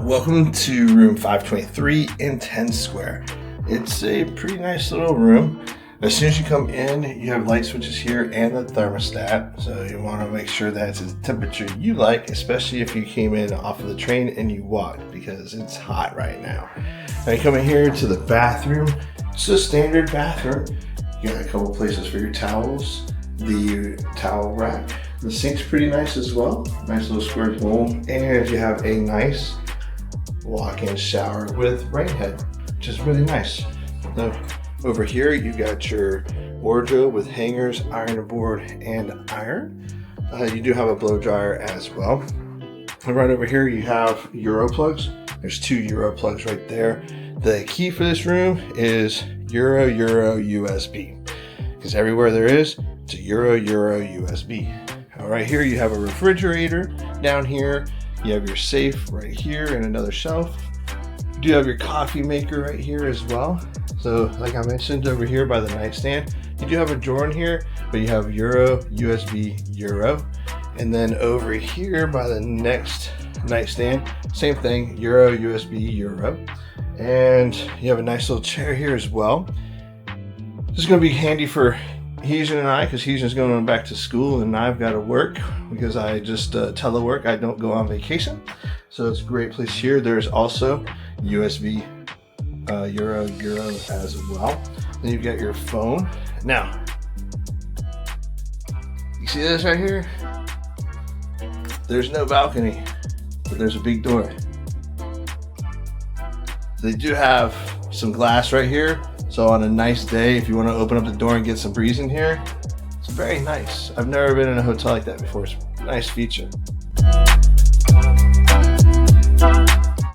Welcome to room 523 in 10 Square. It's a pretty nice little room. As soon as you come in, you have light switches here and the thermostat. So you want to make sure that it's the temperature you like, especially if you came in off of the train and you walked, because it's hot right now. Now you come in here to the bathroom. It's a standard bathroom. You got a couple places for your towels, the towel rack. The sink's pretty nice as well. Nice little square bowl. And you have a nice walk-in shower with rain head, which is really nice. So over here, you got your wardrobe with hangers, iron board, and iron. You do have a blow dryer as well. And right over here, you have Euro plugs. There's 2 Euro plugs right there. The key for this room is Euro USB, because everywhere there is, it's a Euro USB. Right here, you have a refrigerator. Down here, you have your safe right here and another shelf. You do have your coffee maker right here as well. So like I mentioned, over here by the nightstand, you do have a drawer in here, but you have Euro, USB, Euro. And then over here by the next nightstand, same thing, Euro, USB, Euro. And you have a nice little chair here as well. This is going to be handy for Heejin and I, because Heejin's going back to school and I've got to work because I just telework. I don't go on vacation. So it's a great place here. There's also USB Euro as well. Then you've got your phone. Now, you see this right here? There's no balcony, but there's a big door. They do have some glass right here. So on a nice day, if you want to open up the door and get some breeze in here, it's very nice. I've never been in a hotel like that before. It's a nice feature.